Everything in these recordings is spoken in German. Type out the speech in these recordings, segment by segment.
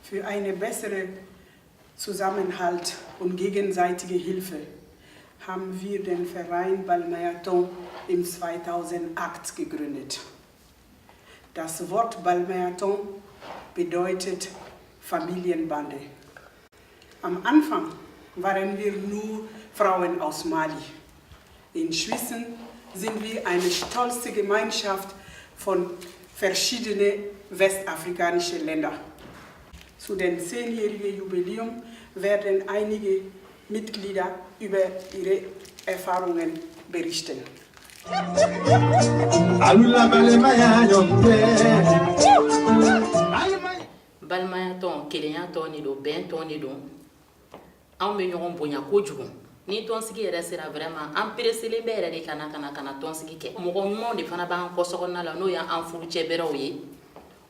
Für einen besseren Zusammenhalt und gegenseitige Hilfe haben wir den Verein Balmayaton im 2008 gegründet. Das Wort Balmayaton bedeutet Familienbande. Am Anfang waren wir nur Frauen aus Mali. Inzwischen sind wir eine stolze Gemeinschaft von verschiedenen westafrikanischen Ländern. Zu dem 10-jährigen Jubiläum werden einige Mitglieder über ihre Erfahrungen berichten. Balimaya ton kelenya ton ni do ben ton ni do an be ɲɔgɔn bonya kojugu ni tɔnsigi yɛrɛ sera vraiment an pereselen bɛ yɛrɛ de kana tɔnsigi kɛ mɔgɔ ɲumanw de fana b'an kɔsɔkɔnɔna la n'o ye an furucɛ bɛrɛw ye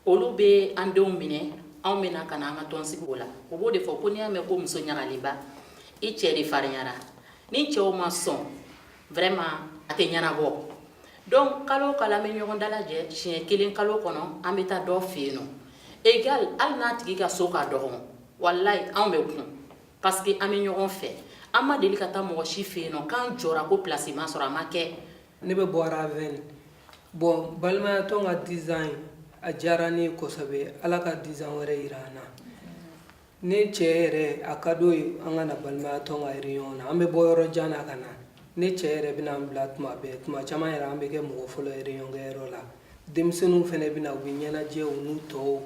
olu bɛ an denw minɛ anw bɛna ka na an ka tɔnsigi o la o b'o de fɔ ko n'i y'a mɛn ko muso ɲagalenba i cɛ de farinyara ni cɛw ma sɔn vraiment a tɛ ɲɛnabɔ donc kalo o kalo an bɛ ɲɔgɔn dalajɛ siɲɛ kelen kalo kɔnɔ an bɛ taa dɔ fɛ yen nɔ égal hali n'a tigi ka so ka dɔgɔn walayi anw bɛ kun parce que an bɛ ɲɔgɔn fɛ an ma deli ka taa mɔgɔ si fɛ yen nɔ k'an jɔra ko place ma sɔrɔ a ma kɛ. ne bɛ bɔ Ravel bon Balimayatɔn ka 10 ans a diyara ne kosɛbɛ ala ka 10 ans wɛrɛ yira an na ne cɛ yɛrɛ a ka d'o ye an ka na Balimayatɔn ka réunion na an bɛ bɔ yɔrɔ jan na ka na ne cɛ yɛrɛ bɛna an bila tuma bɛɛ tuma caman yɛrɛ an bɛ kɛ mɔgɔ fɔlɔ réunion kɛyɔrɔ la denmisɛnninw fana bɛna u bɛ ɲɛnajɛ u n'u tɔw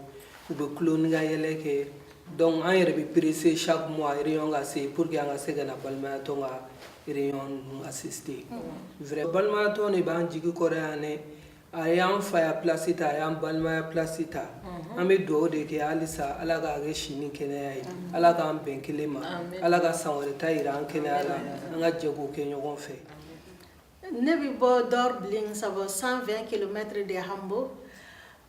u bɛ kulonkɛ yɛlɛ kɛ donc an yɛrɛ bɛ pressé chaque mois réunion ka se pour que an ka se ka na Balimayatɔn ka réunion assister vrai Balimayatɔn de b'an jigi kɔrɔ yan dɛ a y'an fa ya place ta a y'an balimaya place ta an bɛ dugawu de kɛ halisa ala k'a kɛ si ni kɛnɛya ye ala k'an bɛn kelen ma ala ka san wɛrɛ ta yira an kɛnɛya la an ka jɛ k'o kɛ ɲɔgɔn fɛ. ne bɛ bɔ Dorblin ça va 120 km de Hambo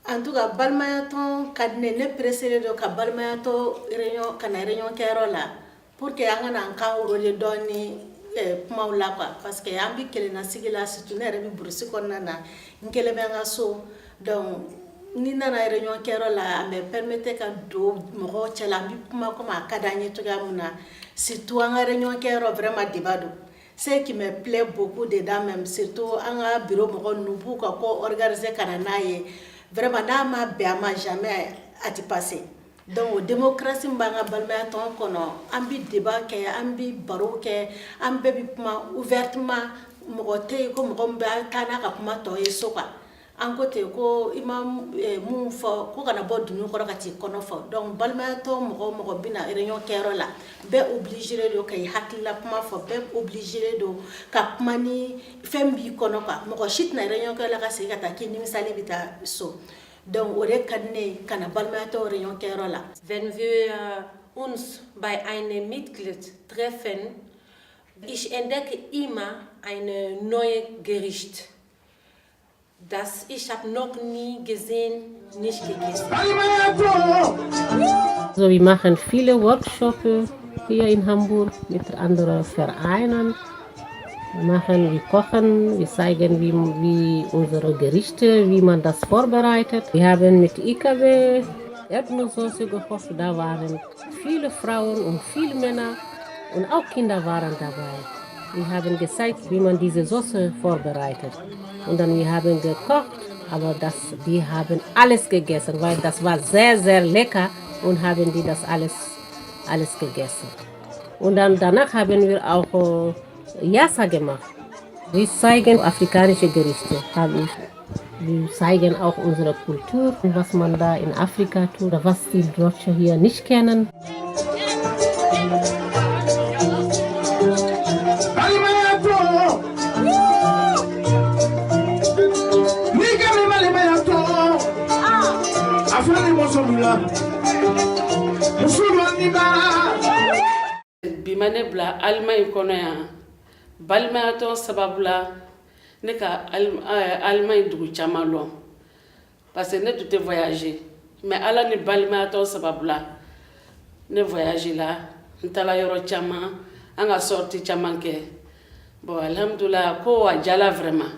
en tout cas Balimayatɔn ka di ne pressé do ka Balimayatɔn réunion ka na réunion kɛyɔrɔ la pour que an ka na an kan rôle dɔɔni kumaw la quoi parce que an bɛ kelenna sigi la surtout ne yɛrɛ bɛ burusi kɔnɔna na n kelen bɛ n ka so donc ni nana réunion kɛyɔrɔ la a bɛ permettre ka don mɔgɔw cɛ la an bɛ kuma comme a ka d'an ye cogoya min na surtout an ka réunion kɛyɔrɔ vraiment débat don. Ce qui me plaît beaucoup dedans même surtout an ka bureau mɔgɔ ninnu b'u ka ko organiser ka na n'a ye vraiment n'a ma bɛn a ma jamais a tɛ passer donc démocratie min b'an ka Balimayatɔn kɔnɔ an bɛ débat kɛ an bɛ baro kɛ an bɛɛ bɛ kuma ouvertement mɔgɔ tɛ yen ko mɔgɔ min bɛ taa n'a ka kuma tɔ ye so quoi an ko ten ko i ma mun fɔ ko kana bɔ dunun kɔrɔ ka t'i kɔnɔ fɔ donc Balimayatɔn mɔgɔ mɔgɔ bɛna réunion kɛyɔrɔ la bɛɛ obligé don ka i hakilila kuma fɔ bɛɛ obligé don ka kuma ni fɛn b'i kɔnɔ quoi mɔgɔ si tɛna réunion kɛyɔrɔ la ka segin ka taa k'i nimisalen bɛ taa so donc o de ka di ne ye ka na Balimayatɔn réunion kɛyɔrɔ la. Wenn wir uns bei einem Mitglied treffen, ich entdecke immer ein neues Gericht, das ich habe noch nie gesehen, nicht gegessen. Also wir machen viele Workshops hier in Hamburg mit anderen Vereinen. Wir kochen, wir zeigen wie unsere Gerichte, wie man das vorbereitet. Wir haben mit IKW Erdnusssoße gekocht, da waren viele Frauen und viele Männer und auch Kinder waren dabei. Wir haben gezeigt, wie man diese Soße vorbereitet. Und dann wir haben gekocht, aber die haben alles gegessen, weil das war sehr, sehr lecker und haben die das alles gegessen. Und dann danach haben wir auch Yassa gemacht. Wir zeigen afrikanische Gerichte. Wir zeigen auch unsere Kultur, was man da in Afrika tut, was die Deutschen hier nicht kennen. Bimane bla Allemagne kɔnɔ yan Balimayatɔn sababu la ne ka Allemagne dugu caman lɔn parce que ne tun tɛ voyager mais ala ni Balimayatɔn sababu la ne voyager la n taara yɔrɔ caman an ka sortie caman kɛ bon alhamdulillah ko a jala vraiment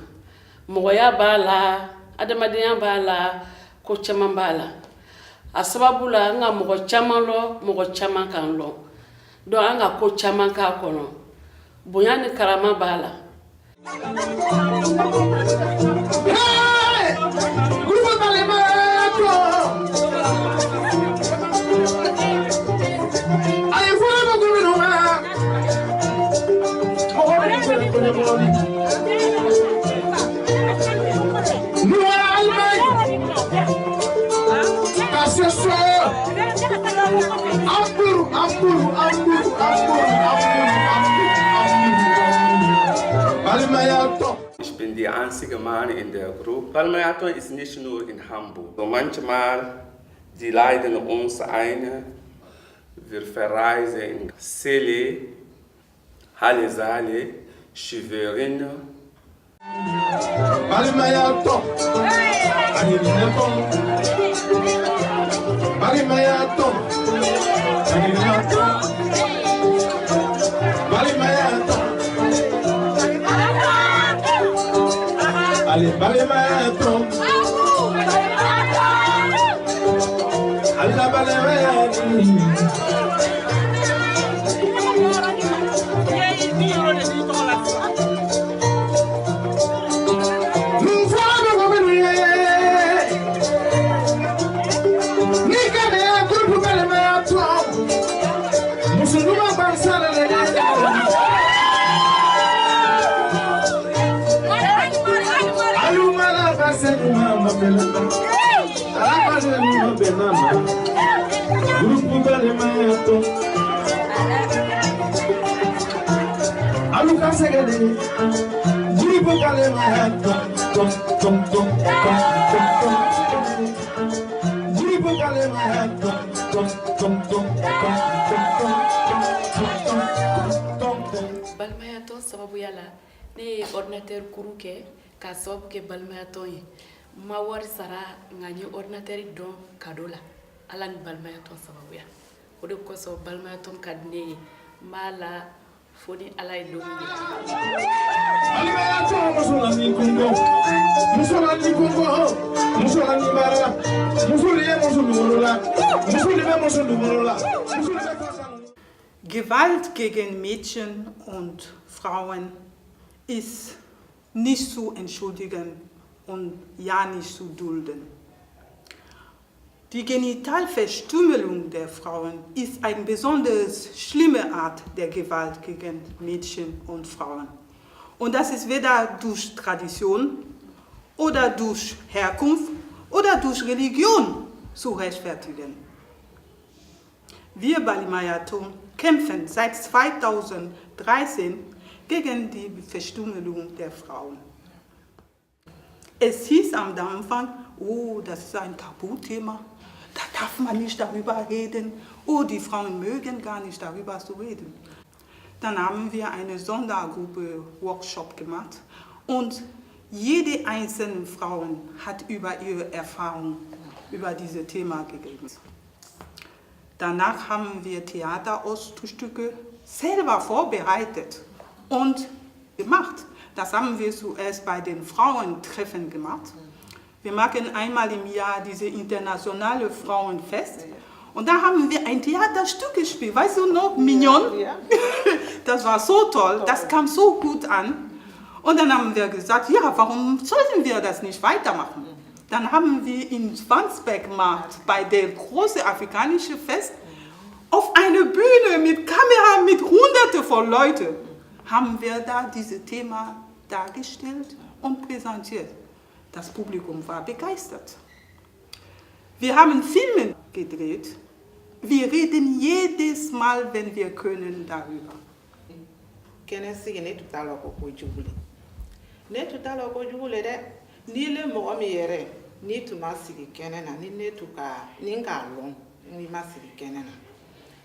mɔgɔya b'a la adamadenya b'a la ko caman b'a la a sababu la an ka mɔgɔ caman lɔ mɔgɔ caman kan lɔ donc an ka ko caman k'a kɔnɔ bonya ni karama b'a la. Ich bin die einzige Mann in der Gruppe. Balmayaton ist nicht nur in Hamburg. So manchmal, die leiten uns ein. Wir verreisen in Celle, Halle Saale, Schwerin. Balmayaton. Balmayaton. Allez, Balmayaton. Allah Balmayaton. Balmayaton sababu yala ne ordinateur kuru kɛ ka sababu kɛ balmayaton ye ma wari sara nka n ye ordinateur don cadeau la ala ni balmayaton sababuya o de kosɔn balmayaton ka di ne ye n b'a la fo ni ala ye don ye. Balmayaton musolani kungo musolani bara musoli ye musolu wolola. Gewalt gegen Mädchen und Frauen ist nicht zu entschuldigen und ja nicht zu dulden. Die Genitalverstümmelung der Frauen ist eine besonders schlimme Art der Gewalt gegen Mädchen und Frauen. Und das ist weder durch Tradition oder durch Herkunft oder durch Religion zu rechtfertigen. Wir Balmayaton kämpfen seit 2013 gegen die Verstümmelung der Frauen. Es hieß am Anfang, oh, das ist ein Tabuthema, da darf man nicht darüber reden, oh, die Frauen mögen gar nicht darüber zu reden. Dann haben wir eine Sondergruppe Workshop gemacht und jede einzelne Frau hat über ihre Erfahrung über dieses Thema gegeben. Danach haben wir Theaterausstücke selber vorbereitet und gemacht. Das haben wir zuerst bei den Frauentreffen gemacht. Wir machen einmal im Jahr diese internationale Frauenfest. Und da haben wir ein Theaterstück gespielt. Weißt du noch, Mignon? Ja. Das war so toll, das kam so gut an. Und dann haben wir gesagt, ja, warum sollten wir das nicht weitermachen? Dann haben wir in Schwansbeckmarkt bei der großen afrikanischen Fest auf einer Bühne mit Kamera mit Hunderte von Leuten haben wir da dieses Thema dargestellt und präsentiert. Das Publikum war begeistert. Wir haben Filme gedreht. Wir reden jedes Mal, wenn wir können, darüber. Ni tuma sigi kɛnɛ na ni ne tu ka ni k'a lɔn ni ma sigi kɛnɛ na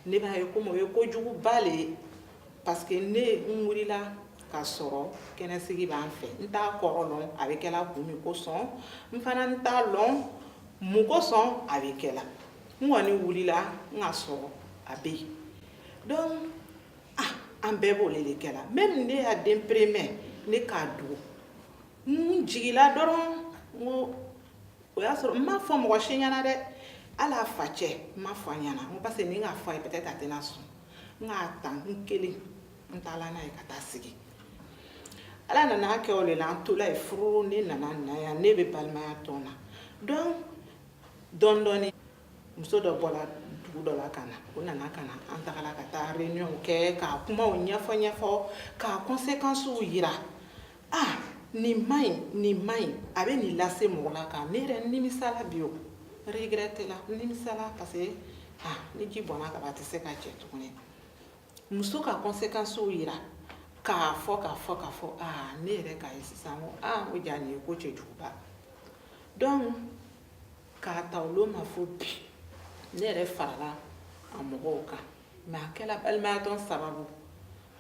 ne b'a ye komi o ye kojuguba le ye parce que ne n wulila ka sɔrɔ kɛnɛsigi b'an fɛ n t'a kɔrɔ lɔn a bɛ kɛla kun min kosɔn n fana n t'a lɔn mun kosɔn a bɛ kɛla n kɔni wulila n ka sɔrɔ a bɛ yen donc an bɛɛ b'o le kɛ la même ne y'a den premier ne k'a dogo n jigila dɔrɔn n ko o y'a sɔrɔ n m'a fɔ mɔgɔ si ɲɛna dɛ hali a facɛ n m'a fɔ a ɲɛna n ko parce que ni n k'a fɔ a ye peut-être a tɛna sɔn n k'a ta n kelen n taala n'a ye ka taa sigi ala nana kɛ o le la an tola ye furu ne nana na yan ne bɛ balimaya tɔn na donc dɔɔni dɔɔni muso dɔ bɔra dugu dɔ la ka na o nana ka na an tagala ka taa réunion kɛ k'a kumaw ɲɛfɔ k'a conséquences yira nin maɲi a bɛ nin lase mɔgɔ la kan ne yɛrɛ nimisala bi o regrette la nimisala parce que ni ji bɔnna ka ban a tɛ se ka cɛ tuguni muso ka conséquences yira k'a fɔ ne yɛrɛ k'a ye sisan ko o ja nin ye ko cɛjuguba donc k'a ta olu ma fo bi ne yɛrɛ farala a mɔgɔw kan mais a kɛla balimayatɔn sababu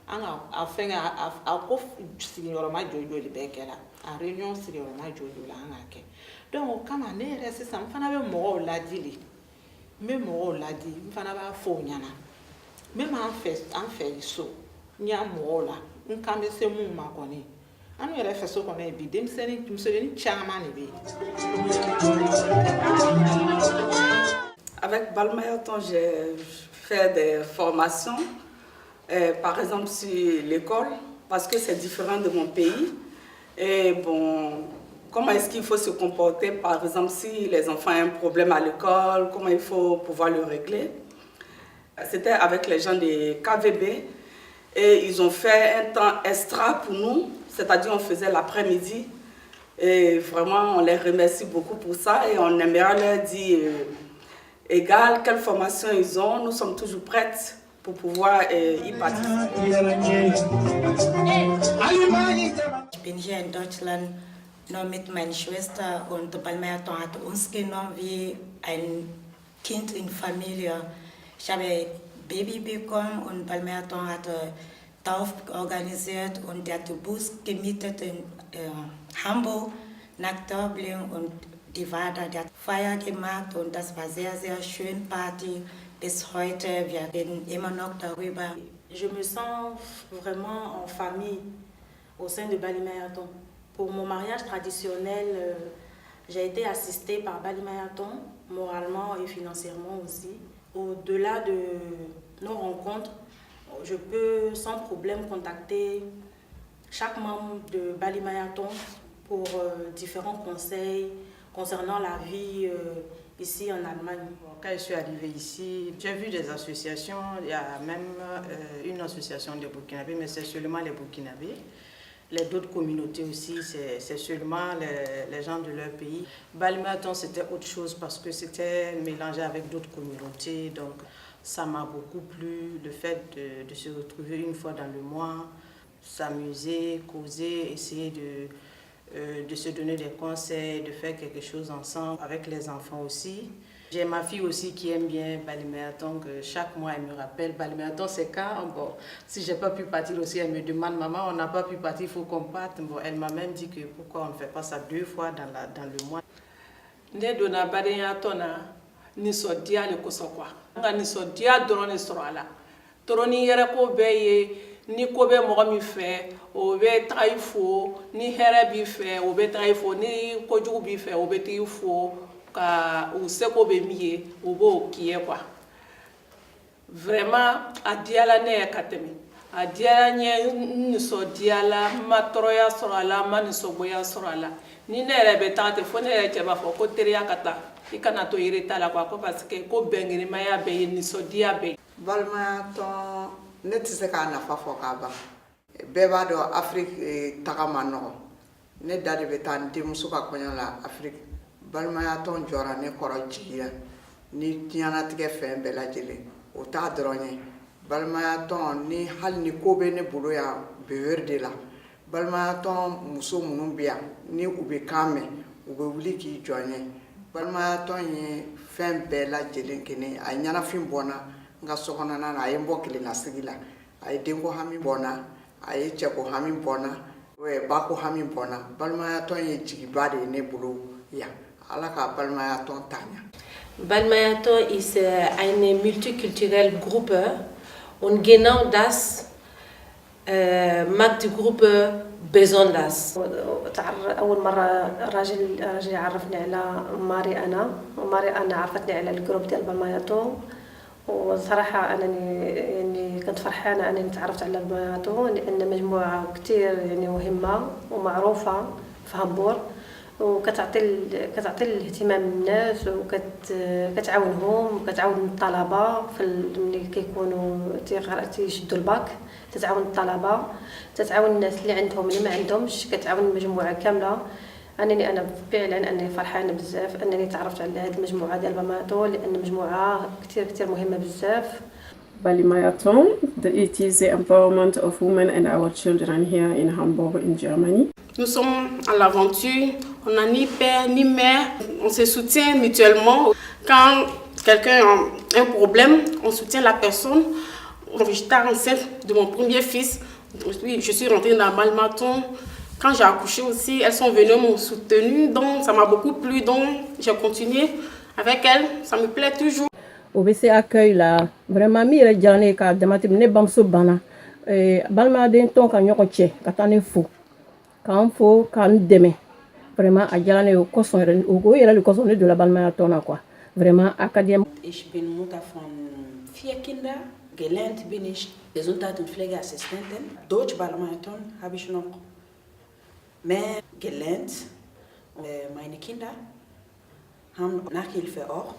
an ka a fɛngɛ a ko sigiyɔrɔma joli de bɛɛ kɛra a réunion sigiyɔrɔma joli la an k'a kɛ donc o kama ne yɛrɛ sisan n fana bɛ mɔgɔw ladi de n bɛ mɔgɔw ladi n fana b'a fɔ o ɲɛna même an fɛ so n y'a mɔgɔw la n kan bɛ se mun ma kɔni an yɛrɛ fɛ so kɔnɔ ye bi musodennin caman de bɛ yen. Avec Balmayaton, j'ai fait des formations, par exemple sur l'école, parce que c'est différent de mon pays. Et bon, comment est-ce qu'il faut se comporter, par exemple, si les enfants ont un problème à l'école, comment il faut pouvoir le régler. C'était avec les gens de KVB et ils ont fait un temps extra pour nous, c'est-à-dire on faisait l'après-midi. Et vraiment, on les remercie beaucoup pour ça et on aimerait leur dire... égal quelle formation ils ont, nous sommes toujours prêtes pour pouvoir y participer. Ich bin hier in Deutschland nur mit meiner Schwester und Balmayaton hat uns genommen wie ein Kind in Familie. Ich habe Baby bekommen und Balmayaton hat Tauf organisiert und der hat den Bus gemietet in Hamburg nach Dublin und die war da, die hat Feier gemacht und das war sehr, sehr schön, Party. Bis heute, wir reden immer noch darüber. Je me sens vraiment en famille au sein de Balmayaton. Pour mon mariage traditionnel, j'ai été assistée par Balmayaton, moralement et financièrement aussi. Au-delà de nos rencontres, je peux sans problème contacter chaque membre de Balmayaton pour différents conseils concernant la vie ici en Allemagne. Quand je suis arrivée ici, j'ai vu des associations. Il y a même une association des Burkinabés, mais c'est seulement les Burkinabés. Les d'autres communautés aussi, c'est seulement les gens de leur pays. Balmayaton, c'était autre chose parce que c'était mélangé avec d'autres communautés. Donc ça m'a beaucoup plu, le fait de se retrouver une fois dans le mois, s'amuser, causer, essayer de se donner des conseils, de faire quelque chose ensemble avec les enfants aussi. J'ai ma fille aussi qui aime bien Balmayaton, que chaque mois elle me rappelle Balmayaton c'est quand. Bon, si j'ai pas pu partir aussi, elle me demande maman, on n'a pas pu partir, il faut qu'on parte. Bon, elle m'a même dit que pourquoi on ne fait pas ça 2 fois dans le mois. Ne donna Balmayaton na nisɔndiya le kosɔn quoi. Nka nisɔndiya dɔrɔn de sɔrɔ a la. Tɔrɔ ni yɛrɛ ko bɛɛ ye. Ni ko bɛ mɔgɔ min fɛ o bɛ taga i fo, ni hɛrɛ b'i fɛ o bɛ taga i fo, ni kojugu b'i fɛ o bɛ taga i fo, ka u seko bɛ min ye o b'o k'i ye quoi. Vraiment a diyala ne ye ka tɛmɛ, a diyala n ye, n nisɔndiyala, n ma tɔɔrɔya sɔrɔ a la, n ma nisɔngoya sɔrɔ a la. Ni ne yɛrɛ bɛ taga ten fo ne yɛrɛ cɛ b'a fɔ ko teriya ka taa i kana to yɛrɛ la quoi, ko parce que ko bɛngirimaya bɛ yen, nisɔndiya bɛ yen. Balmayaton ne tɛ se k'a nafa fɔ k'a ban. Bɛɛ b'a dɔn Afrique taga man nɔgɔn. Ne da de bɛ taa n denmuso ka kɔɲɔ la Afrique. Balmayaton jɔra ne kɔrɔ jigi la ni diɲɛlatigɛ fɛn bɛɛ lajɛlen. O t'a dɔrɔn ye. Balmayaton ni hali ni ko bɛ ne bolo yan bɛwɛri de la. Balmayaton muso minnu bɛ yan ni u bɛ kan mɛn u bɛ wuli k'i jɔ n ye. Balmayaton ye fɛn bɛɛ lajɛlen kɛ ne ye. A ye ɲɛnafin bɔ n na. N ka sokɔnɔna na a ye n bɔ kelennasigi la a ye denko hami bɔ n na a ye cɛko hami bɔ n na bako hami bɔ n na. Balmayaton ye jigiba de ye ne bolo yan. Ala ka Balmayaton taɲa. Balmayaton ist eine multikulturelle Gruppe und genau das maakt die groep besonders. أول مرة راجل عرفني على ماري أنا، وماري أنا عرفتني على الجروب ديال بالماياتون، وصراحة أنا يعني كنت فرحانة أنني تعرفت على بالماياتون لأن مجموعة كتير يعني مهمة ومعروفة في هامبورغ، وكتعطي الاهتمام للناس وكتعاونهم وكتعاون الطلبة ملي كيكونوا تيشدوا الباك، تتعاون الطلبة، تتعاون الناس اللي عندهم اللي ما عندهمش، كتعاون المجموعة كاملة. أنا فعلا أنني فرحانة بزاف أنني تعرفت على هذه المجموعة ديال بالماياتون لأن مجموعة كتير مهمة بزاف. Balmayaton, it is the empowerment of women and our children here in Hamburg, in Germany. Nous sommes à l'aventure, on n'a ni père ni mère, on se soutient mutuellement. Quand quelqu'un a un problème, on soutient la personne. J'étais enceinte de mon premier fils, je suis rentrée dans Balmayaton. Quand j'ai accouché aussi, elles sont venues m'ont soutenue, donc ça m'a beaucoup plu, donc j'ai continué avec elles, ça me plaît toujours. O bɛ se accueil la vraiment mi yɛrɛ diyara ne ye k'a damati ne bamuso banna balimaden tɔn ka ɲɔgɔn cɛ ka taa ne fo k'an fo k'an dɛmɛ vraiment a diyara ne ye o kosɔn yɛrɛ o yɛrɛ de kosɔn ne donna balimaya tɔn na quoi vraiment a ka di n ye. Ich bin Mutter von 4 Kindern. Gelernt bin ich Gesundheit- und Pflegeassistentin. Deutsch Balmayaton habe ich noch mehr gelernt. Meine Kinder haben Nachhilfe auch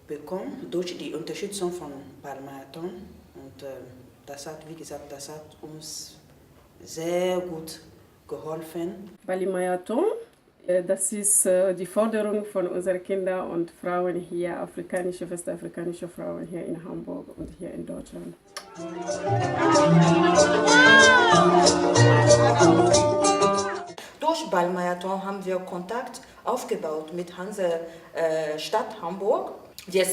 bekommen durch die Unterstützung von Balmayaton. Und das hat, wie gesagt, das hat uns sehr gut geholfen. Balmayaton, das ist die Forderung von unseren Kindern und Frauen hier, afrikanische, westafrikanische Frauen hier in Hamburg und hier in Deutschland. Durch Balmayaton haben wir Kontakt aufgebaut mit Hansestadt Hamburg. Wir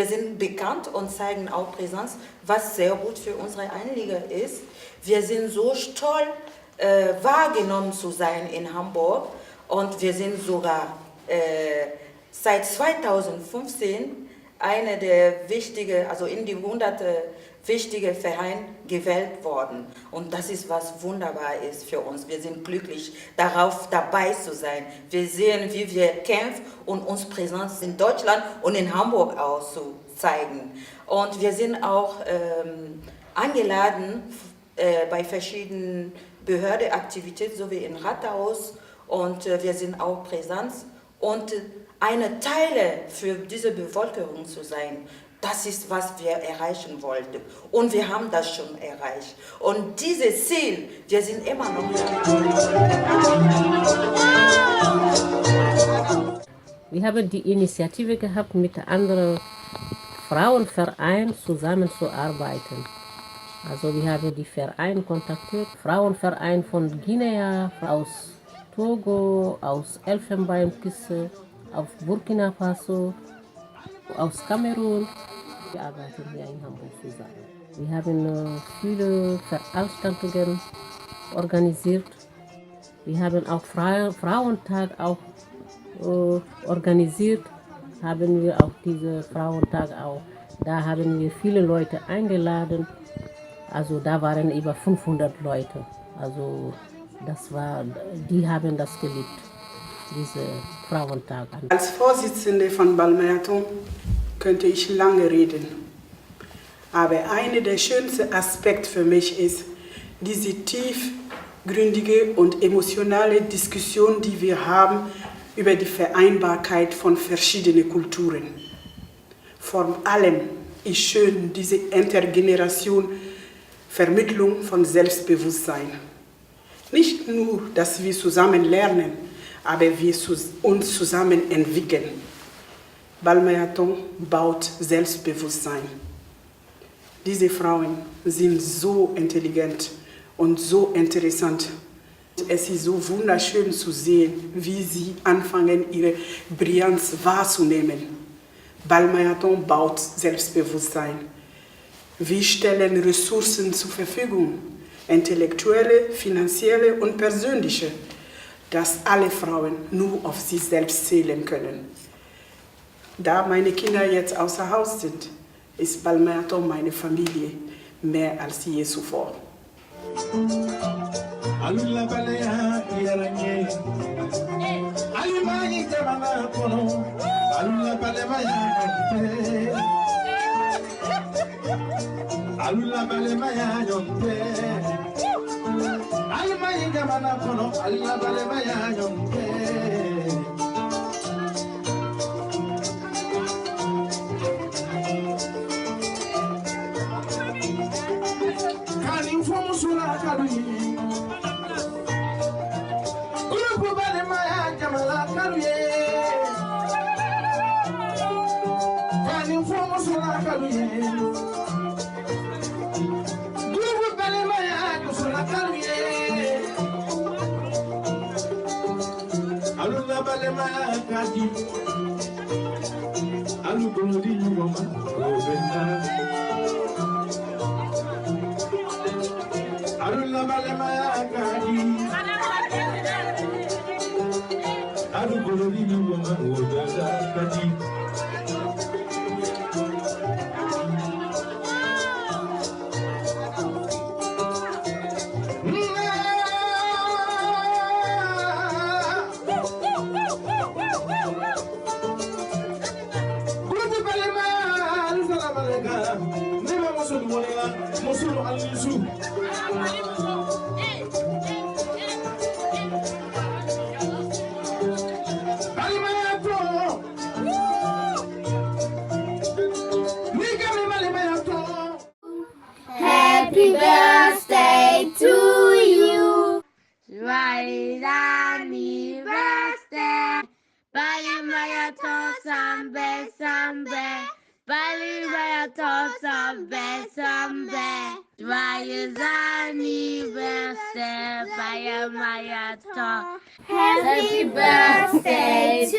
sind bekannt und zeigen auch Präsenz, was sehr gut für unsere Anliegen ist. Wir sind so stolz, wahrgenommen zu sein in Hamburg und wir sind sogar seit 2015 eine der wichtigen, also in die 100 wichtige Vereine gewählt worden. Und das ist, was wunderbar ist für uns. Wir sind glücklich, darauf dabei zu sein. Wir sehen, wie wir kämpfen und uns Präsenz in Deutschland und in Hamburg auch zu zeigen. Und wir sind auch eingeladen bei verschiedenen Behördenaktivitäten, so wie in Rathaus. Und wir sind auch präsent und eine Teil für diese Bevölkerung zu sein. Das ist, was wir erreichen wollten. Und wir haben das schon erreicht. Und dieses Ziel, wir sind immer noch da. Wir haben die Initiative gehabt, mit anderen Frauenvereinen zusammenzuarbeiten. Also wir haben die Vereine kontaktiert, Frauenverein von Guinea, aus Togo, aus Elfenbeinküste, aus Burkina Faso, aus Kamerun. Wir arbeiten hier in Hamburg zusammen. Wir haben viele Veranstaltungen organisiert. Wir haben auch Frauentag auch organisiert. Haben wir auch diesen Frauentag auch. Da haben wir viele Leute eingeladen. Also da waren über 500 Leute. Also die haben das geliebt, diese Frauentag. Als Vorsitzende von Balmayaton könnte ich lange reden. Aber einer der schönsten Aspekte für mich ist diese tiefgründige und emotionale Diskussion, die wir haben über die Vereinbarkeit von verschiedenen Kulturen. Vor allem ist schön diese Intergeneration Vermittlung von Selbstbewusstsein. Nicht nur, dass wir zusammen lernen, aber wir uns zusammen entwickeln. Balmayaton baut Selbstbewusstsein. Diese Frauen sind so intelligent und so interessant. Es ist so wunderschön zu sehen, wie sie anfangen, ihre Brillanz wahrzunehmen. Balmayaton baut Selbstbewusstsein. Wir stellen Ressourcen zur Verfügung, intellektuelle, finanzielle und persönliche, dass alle Frauen nur auf sich selbst zählen können. Da meine Kinder jetzt außer Haus sind, ist Balmayaton meine Familie. mais elle s'y est souffert. Alula balaya yaranye Alimani jamana kono Alula balemaya yompe Alula balemaya yompe Alimani jamana kono Alula balemaya yompe Kani fomu sula kadui Happy birthday to you. Joyeux anniversaire. Balimaya to sambe sambe. Balimaya to sambe sambe. Joyeux anniversaire. Balimaya to. Happy birthday to